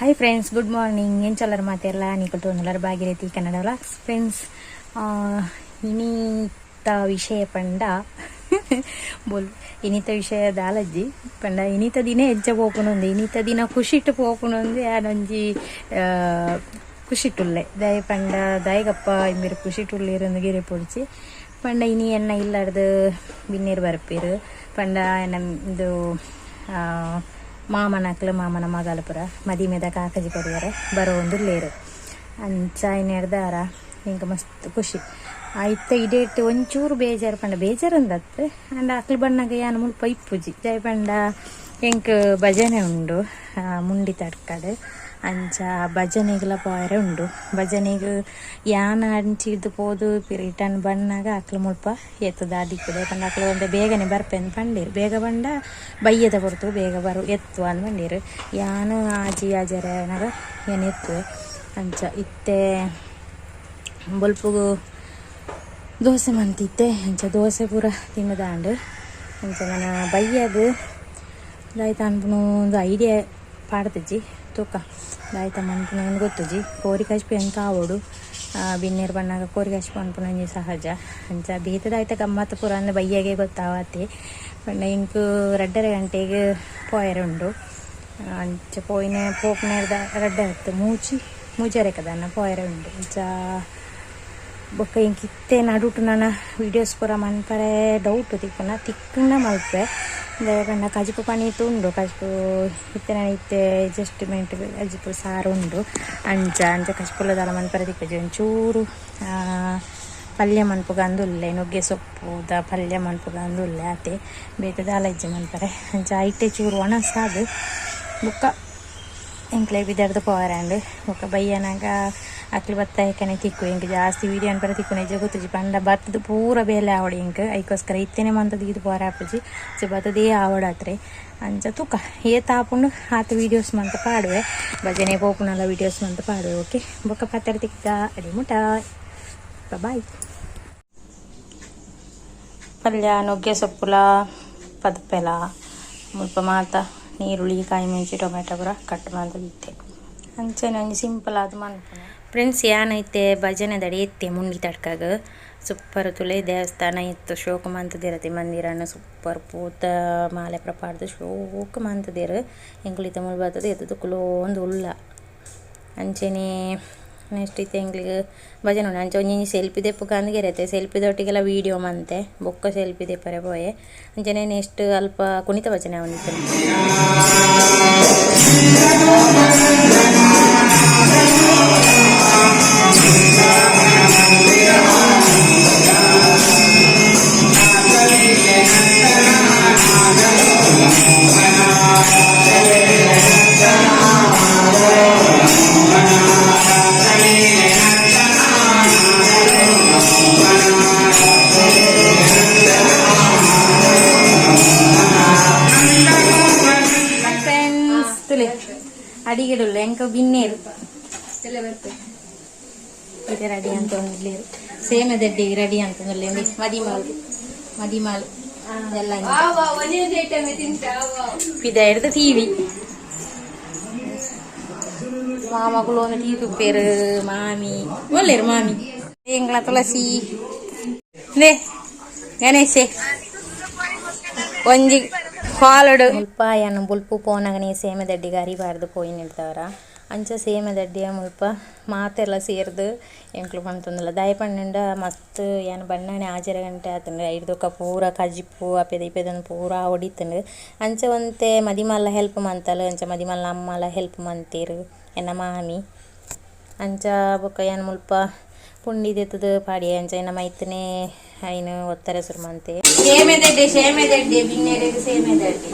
Hi friends, good morning. ಏನು ಚಲರ ಮಾತೆಲ್ಲ ನೀಕೊಟ್ಟು ಒಂದೆಲ್ಲರ Bhagirathi Kannada vlogs friends. ಇನಿತ ವಿಷಯ ಪಂಡ ಬೋಲ್ ಇನಿತ ವಿಷಯ ದಾಲಜ್ಜಿ ಪಂಡ ಇನಿತ ದಿನ ಹೆಜ್ಜ ಪೋಪುನೊಂದು ಇನಿತ ದಿನ ಖುಷಿಟ್ಟು ಪೋಪುನೊಂದು ಯಾನೊಂಜಿ ಖುಷಿಟ್ಟುಲ್ಲೆ ದಯ ಪಂಡ ದಯಗಪ್ಪ ಇಂದಿರು ಖುಷಿಟ್ಟುಳ್ಳಿರೊಂದು ಗಿರಿ ಪೊಡಿಚಿ ಪಂಡ ಇನಿ ಎನ್ನ ಇಲ್ಲಾರ್ದು ಬಿನ್ನೇರು ಬರ್ಪೇರು ಪಂಡ ಎನ್ನ ಇದು ಮಾಮನಕ್ಲು ಮಾಮನ ಮಗಲಪುರ ಮದಿಮೆದ ಕಾಕಜಿ ಪರಿವಾರ ಬರೋ ಒಂದು ಲೇರು ಅಂಚ ನೆಡ್ದಾರ ಇಂಕ ಮಸ್ತ್ ಖುಷಿ ಆಯ್ತ ಇಡೇಟ್ ಒಂಚೂರು ಬೇಜಾರು ಪಂಡ ಬೇಜಾರು ಅಂದತ್ತು ಅಂಡ ಅಕ್ಲು ಬಣ್ಣಗೆ ಯಾನು ಮುಲ್ಪ ಇಪ್ಪುಜಿ ಜೈ ಪಂಡ ಎಂಕ್ ಭಜನೆ ಉಂಡು ಮುಂಡಿ ತಡ್ಕಡು ಅಂಚ ಭಜನೆಗಳ ಪಾಯರೆ ಉಂಡು ಭಜನೆಗೆ ಯಾನ ಅಂಚಿದ್ದು ಪೋದು ರಿಟರ್ನ್ ಬಣ್ಣಾಗ ಅಕ್ಲು ಮುಲ್ಪ ಎತ್ತದ ಅದಿಕ್ಕದೆ ಪಂಡ ಅಕ್ಲು ಒಂದು ಬೇಗನೆ ಬರ್ಪೆಂದು ಪಂಡೀರು ಬೇಗ ಬಂಡ ಬಯ್ಯದ ಹೊರತು ಬೇಗ ಎತ್ತು ಅಂದು ಬಂಡೀರು ಯಾನು ಆಜಿ ಆಜರನಾಗ ಏನು ಎತ್ತು ಅಂಚ ಇತ್ತೆ ಬೊಲ್ಪುಗು ದೋಸೆ ಮಂತಿತ್ತೆ ಅಂಚ ದೋಸೆ ಪೂರ ತಿನ್ನದಾಂಡು ಅಂಚ ನಾನು ಬಯ್ಯದು ದಾಯ್ತ ಅನ್ಪುನು ಒಂದು ಐಡಿಯಾ ಪಾಡ್ತಜ್ಜಿ ತೂಕ ದಾಯ್ತ ಮನ್ಪುನ ಗೊತ್ತುಜಿ ಕೋರಿ ಕಶ್ಪಿ ಅಂತ ಆವೋಡು ಬಿನ್ನೇರು ಬಣ್ಣಾಗ ಕೋರಿ ಕಶ್ಪಿ ಅನ್ಪುನಂಜಿ ಸಹಜ ಅಂಚ ಬೇತದಾಯ್ತ ಗಮ್ಮತ್ತು ಪೂರ ಅಂದ್ರೆ ಬಯ್ಯಗೆ ಗೊತ್ತಾವತ್ತೆ ಪಂಡ ಇಂಕು 2:30 ಗಂಟೆಗೆ ಪೋಯರೆ ಉಂಡು ಅಂಚ ಪೋಯಿನ ಪೋಪ್ನೇರ್ದ 2:30 ಮೂಜರೆ ಕದನ್ನ ಪೋಯರೆ ಉಂಡು ಅಂಚ ಬೊಕ್ಕ ಇಂಕಿತ್ತೆ ನಡುಟು ನನ್ನ ವೀಡಿಯೋಸ್ ಪೂರ ಮನ್ಪರೆ ಡೌಟು ತಿಕ್ಕನ ಮಲ್ಪೆ ಪಂಡ ಕಜಿಪು ಪಣಿ ಉಂಡು ಕಜಿಪು ಇತ್ತೆ ನಾನು ಇತ್ತೆ ಅಡ್ಜಸ್ಟ್ಮೆಂಟ್ ಕಜಿಪು ಸಾರು ಉಂಡು ಅಂಚ ಕಜಿಪುಲ್ಲದಾಲ ಮನ್ಪರೆ ತಿಕ್ಕಜಿ ಒಂಚೂರು ಪಲ್ಯ ಮನ್ಪುಗ ಅಂದುಲ್ಲೆ ನುಗ್ಗೆ ಸೊಪ್ಪುದ ಪಲ್ಯ ಮನ್ಪುಗ ಅಂದುಲ್ಲೆ ಆತೆ ಬೇತದ ಅಲಜ್ಜಿ ಮನ್ಪರೆ ಅಂಚ ಐಟೆ ಚೂರು ಒಣಸಾದು ಬುಕ್ಕ ಎಂಕ್ಲೆ ಬಿದರ್ದು ಪೋರಂಡು ಬೊಕ್ಕ ಬಯ್ಯನಾಗ ಅಕ್ಲು ಬತ್ತ ಏಕನೆ ತಿಕ್ಕು ಇಂಕ ಜಾಸ್ತಿ ವೀಡಿಯೋ ಅನ್ಪರೆ ತಿಕ್ಕು ನಿಜ ಗೊತ್ತುಜಿ ಪಂಡ ಬತ್ತದು ಪೂರ ಬೇಲೆ ಆವಡಿ ಇಂಕ ಐಕೋಸ್ಕರ ಇತ್ತೇನೆ ಮಂತದ ಇದು ಪೋರ ಆಪುಜಿ ಸೊ ಬತ್ತದೇ ಆವಡಾತ್ರೆ ಅಂಚ ತೂಕ ಏತಾಪುಂಡು ಆತ ವೀಡಿಯೋಸ್ ಮಂತ ಪಾಡುವೆ ಭಜನೆ ಪೋಪುನಲ್ಲ ವೀಡಿಯೋಸ್ ಮಂತ ಪಾಡುವೆ. ಓಕೆ ಬೊಕ್ಕ ಪತ್ತರ ತಿಕ್ಕ ಅಡಿ ಮುಟ ಬಾಯ್. ಪಲ್ಯ ನುಗ್ಗೆ ಸೊಪ್ಪುಲ ಪದಪೆಲ ಮುಲ್ಪ ಮಾತ ನೀರುಳ್ಳಿ ಕಾಯಿ ಮೆಣಸಿ ಟೊಮೆಟೊ ಪೂರ ಕಟ್ ಮಾಡ್ದಿತ್ತೆ ಅಂಚೆ ನಂಗೆ ಸಿಂಪಲ್ ಆದ ಮನ್ಪುನ ಫ್ರೆಂಡ್ಸ್. ಏನೈತೆ ಭಜನೆ ದಡಿ ಎತ್ತೆ ಮುಂಡಿ ತಡ್ಕಾಗ ಸೂಪರ್ ತುಲೆ ದೇವಸ್ಥಾನ ಇತ್ತು ಶೋಕ ಮಂತದಿರತ್ತೆ ಮಂದಿರನ ಸೂಪರ್ ಪೂತ ಮಾಲೆ ಪ್ರಪಾಡ್ದು ಶೋಕ ಮಂತದಿರು ಎಂಕ್ಲಿತ ಮುಳ್ ಬರ್ತದೆ ಎತ್ತದು ಕುಲೋ ಒಂದು ಉಲ್ಲ ಅಂಚೆನೆ ನೆಕ್ಸ್ಟ್ ಇತ್ತು ಎಂಗ್ಲಿಗೆ ಭಜನೆ ಉಂಡು ಅಂಚೆ ಒಂಜಿ ಸೆಲ್ಫಿ ದೆಪ್ಪು ಕಂದ್ಗೆರತ್ತೆ ಸೆಲ್ಫಿದೊಟ್ಟಿಗೆಲ್ಲ ವೀಡಿಯೋ ಮಂತೆ ಬೊಕ್ಕ ಸೆಲ್ಫಿ ದೆಪ್ಪರೆ ಪೋಯೆ ಅಂಚನೆ ನೆಕ್ಸ್ಟ್ ಅಲ್ಪ ಕುಣಿತ ಭಜನೆ ಅವನಿತ್ತು. ಅಡಿಗೆಡುಲ್ಲ ಎಂಕ ಬಿನ್ನೇರು ಇದೆ ರೆಡಿ ಅಂತ ಒಂದಿಲ್ಲೇರು ಸೇಮೆ ದಡ್ಡಿ ರೆಡಿ ಅಂತಂದಲ್ಲಿ ಮದಿಮಾಲು ಎಲ್ಲ ಇದ ಹಿಡ್ದು ಟಿವಿ ಮಾಮಗಳು ಒಂದು ಟೀ ತುಪ್ಪೇರು ಮಾಮಿ ಒಳ್ಳೆರು ಮಾಮಿ ಎಂಗ್ಲ ತುಳಸಿ ಗಣೇಶೆ ಒಂಜಿ ಕಾಲಡು ಮುಲ್ಪ ಏನು ಬುಲ್ಪು ಪೋನಾಗನೇ ಸೇಮೆ ದಡ್ಡಿಗೆ ಅರಿಬಾರ್ದು ಪೋಯಿ ನಿಲ್ತವರ ಅಂಚ ಸೇಮೆ ದಡ್ಡಿಯ ಮುಲ್ಪ ಮಾತೆಲ್ಲ ಸೇರ್ದು ಎಂಕ್ಲು ಬಂತಂದಲ್ಲ ದಯಪಂಡ ಮಸ್ತ್ ಏನು ಬಣ್ಣನೆ ಆಜರ ಗಂಟೆ ಆತಂಡು ಐದೊಕ್ಕ ಪೂರ ಕಜಿಪ್ಪು ಅಪೆದ ಇಪೆದನ್ನು ಪೂರ ಹೊಡಿತಂಡು ಅಂಚ ಒಂತೆ ಮದಿಮಲ್ಲ ಹೆಲ್ಪ್ ಮಂತಲು ಅಂಚ ಮದಿಮಲ್ಲ ಅಮ್ಮಲ್ಲ ಹೆಲ್ಪ್ ಮಂತೀರು ಎನ್ನ ಮಾಮಿ ಅಂಚ ಬೊಕ್ಕ ಏನು ಮುಲ್ಪ ಪುಂಡಿ ದೆತ್ತದು ಪಾಡಿ ಅಂಚ ಎನ್ನ ಮೈತನೇ ಐನು ಒತ್ತರ ಸುರ್ಮಂತೆ ಸೇಮೆ ದಡ್ಡೆ ಬಿನ್ನೇರಿಗೆ ಸೇಮೆ ದಡ್ಡೆ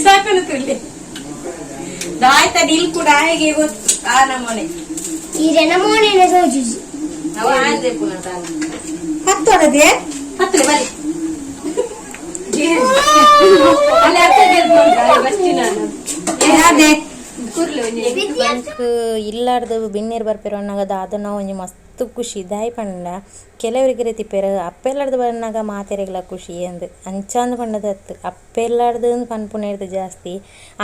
ಸಾಕನು ತುಳ್ಳಿ ದಾಯ್ತ ದಿಲ್ ಕೂಡ ಹೇಗೆ ಗೊತ್ತು ಆ ನಮೂನೆ ಈ ನಮೂನೆ ಸೋಜಿಜಿ ಅವ ಆಂದೆ ಪುನಃ ಹತ್ತೊಡದೆ ಹತ್ತಲೆ ಬಲಿ ಅಲ್ಲಿ ಹತ್ತದೆ ಬಸ್ತಿನ ಅದೇ ಇಲ್ಲಾರ್ದು ಬಿನ್ನೇರು ಬರ್ಪೇರು ಅನ್ನೋದು ಅದನ್ನ ಒಂಜಿ ಮಸ್ತ್ ಖುಷಿ ದಾಯಿ ಪಂಡ ಕೆಲವರಿಗೆ ತಿಪ್ಪೇರು ಅಪ್ಪೆಲ್ಲಾರ್ದು ಬನ್ನಾಗ ಮಾತೆರೆಗ್ಲ ಖುಷಿ ಅಂದು ಅಂಚಾಂದು ಪಂಡದತ್ತು ಅಪ್ಪೆಲ್ಲಾರ್ದು ಪನ್ಪುನೇರ್ದು ಜಾಸ್ತಿ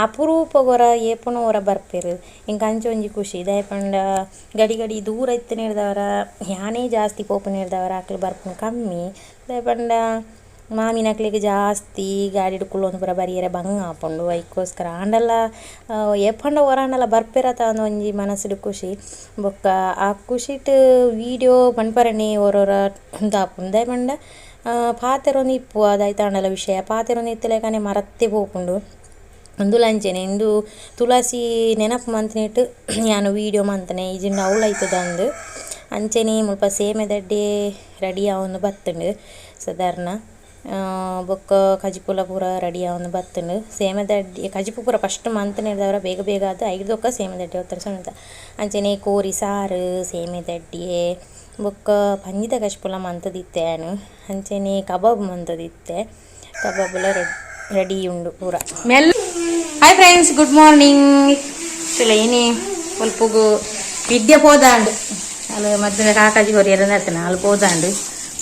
ಅಪರೂಪ ಗೊರ ಏಪುನ ಹೊರ ಬರ್ಪೇರು ಇಂಕ ಅಂಚ ಒಂಜಿ ಖುಷಿ ದಾಯಿ ಪಂಡ ಗಡಿ ಗಡಿ ದೂರ ಇತ್ತನೇರ್ದವರ ಯಾನೇ ಜಾಸ್ತಿ ಪೋಪುನೇರ್ದವರ ಆಕ್ಲು ಬರ್ಪುನು ಕಮ್ಮಿ ದಾಯಿ ಪಂಡ ಮಾಮಿನಕ್ಲಿಗೆ ಜಾಸ್ತಿ ಗಾಡಿ ಹಿಡ್ಕೊಳ್ಳೋದು ಪೂರ ಬರಿಯರೆ ಬಂಗ ಹಾಕೊಂಡು ಅದಕ್ಕೋಸ್ಕರ ಆಂಡಲ್ಲ ಏಪಂಡ ಹೊರಾಂಡಲ್ಲ ಬರ್ಪೇರತ ಅನ್ನೋ ಒಂಜಿ ಮನಸ್ಸಿಡು ಖುಷಿ ಬೊಕ್ಕ ಆ ಖುಷಿಟ್ ವೀಡಿಯೋ ಪನ್ಪರಣಿ ಹೊರೊರ ದಾಪುಂಡು ದಾಯಿ ಪಂಡ ಪಾತೆರೊಂದು ಇಪ್ಪು ಅದಾಯ್ತು ಆಂಡಲ ವಿಷಯ ಪಾತೆರೊಂದು ಇತ್ತಲೇಕನೆ ಮರತ್ತೆ ಪೋಪುಂಡು ಒಂದು ಲಂಚನೆ ಇಂದು ತುಳಸಿ ನೆನಪು ಮಂತನೇಟ್ ನಾನು ವೀಡಿಯೋ ಮಂತನೆ ಈಜಿಂದ ಅವಳಾಯ್ತದ ಅಂದು ಅಂಚನೆ ಮುಲ್ಪ ಸೇಮೆ ದಡ್ಡೆ ರೆಡಿ ಆವೊಂದು ಬತ್ತುಂಡು ಸಾಧಾರಣ ಬೊಕ್ಕ ಕಜಿಪುಲ ಪೂರ ರೆಡಿ ಆವೊಂದು ಬತ್ತುಂಡು ಸೇಮೆ ದಡ್ಡಿ ಕಜಿಪು ಪೂರ ಫಸ್ಟ್ ಮಂತನೇರ್ದವರ ಬೇಗ ಬೇಗ ಅದು ಐದೊಕ್ಕ ಸೇಮೆ ದಡ್ಡಿ ಹೊತ್ತರ ಸೊಂತ ಅಂಚನೆ ಕೋರಿ ಸಾರು ಸೇಮೆ ದಡ್ಡಿಯೇ ಬೊಕ್ಕ ಪಂಜಿದ ಕಜಿಪುಲ ಮಂತದಿತ್ತೆ ನಾನು ಅಂಚನೆ ಕಬಾಬ್ ಮಂತದಿತ್ತೆ ಕಬಾಬುಲ ರೆಡಿ ಉಂಡು ಪೂರ ಮೆಲ್. Hi friends, good morning. ಏನೇ ಸ್ವಲ್ಪಗು ವಿದ್ಯೆ ಪೋದಾಂಡು ಅಲ್ಲಿ ಮಧ್ಯಾಹ್ನ ಕಾಕಾಜಿ ಹೊರಿ ಎಲ್ಲ ನಡ್ತಾನೆ ಅಲ್ಲಿ ಪೋದಾಂಡು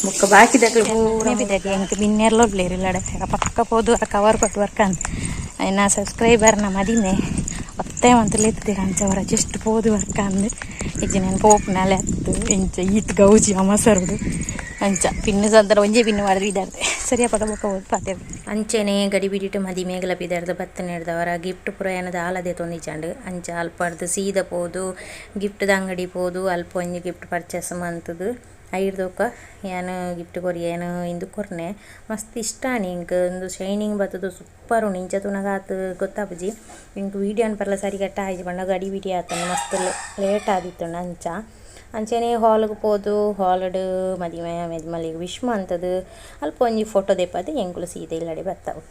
ಮುಕ್ಕ ಬಾಕಿ ದಕ್ಕಲು ಪೂರ ಬಿದ್ದೈತಿ ಎಂಕ್ ಬಿನ್ನೆರ್ಲ ಒಬ್ಲೇರಿಲ್ಲಡೆ ಪಕ್ಕ ಪೋದು ಕವರ್ ಕೊಟ್ಟು ವರ್ಕಂದು ನಾ ಸಬ್ಸ್ಕ್ರೈಬರ್ನ ಮದಿಮೆ ಒತ್ತೆ ಮಂತಲ್ಲಿ ಎತ್ತಿರ ಅಂಚವರ ಜಸ್ಟ್ ಪೋದು ವರ್ಕಂದು ಈಗ ನಾನು ಪೋಪ್ನಲ್ಲ ಎತ್ತು ಎಂಚ ಈತ್ ಗೌಜಿ ಅಮಸರುಡು ಅಂಚ ಪಿನ್ನು ಸಂತರ ಒಂಜೇ ಪಿನ್ನು ಮಾಡಿದ್ರೆ ಇದಾರ್ದೆ ಸರಿಯ ಪಕ್ಕ ಪಕ್ಕ ಹೋದ್ ಪಾತೆ ಅಂಚೆನೆ ಗಡಿ ಬಿಡಿಟ್ಟು ಮದಿಮೆಗಲ ಬಿದಾರ್ದು ಬತ್ತನೆ ಹಿಡ್ದವರ ಗಿಫ್ಟ್ ಪುರ ಏನದು ಆಲದೆ ತೊಂದಿಚಾಂಡು ಅಂಚ ಅಲ್ಪಡ್ದು ಸೀದ ಪೋದು ಗಿಫ್ಟ್ದ ಅಂಗಡಿ ಪೋದು ಅಲ್ಪ ಒಂಜಿ ಗಿಫ್ಟ್ ಪರ್ಚೇಸ್ ಮಂತದು ಐರ್ದೊಕ್ಕ ಏನು ಗಿಫ್ಟ್ ಕೊರಿ ಏನು ಇಂದು ಕೊರ್ನೆ ಮಸ್ತ್ ಇಷ್ಟ ಇಂಕ್ ಒಂದು ಶೈನಿಂಗ್ ಬತ್ತದು ಸೂಪರ್ ಉಂಡು ಇಂಚ ತುನಗಾತು ಗೊತ್ತಾಪುಜಿ ಇಂಕ್ ವೀಡಿಯೋ ಅನ್ಪರ್ಲ ಸರಿ ಕಟ್ಟ ಆಯ್ತು ಪಂಡ ಗಡಿ ಬಿಡಿ ಆತಂದು ಮಸ್ತ್ ಲೇಟ್ ಆದಿತ್ತುಂಡು ಅಂಚನೆ ಹಾಲ್ಗೆ ಪೋದು ಹಾಲ್ಡ್ ಮದಿಮೆ ಮೆದ್ಮಲಿಗೆ ವಿಶ್ ಮಂತದು ಅಲ್ಪ ಒಂಜಿ ಫೋಟೋ ದೆಪ್ಪದು ಎಂಕುಲು ಸೀದೆ ಇಲ್ಲಡೆ ಬತ್ತ.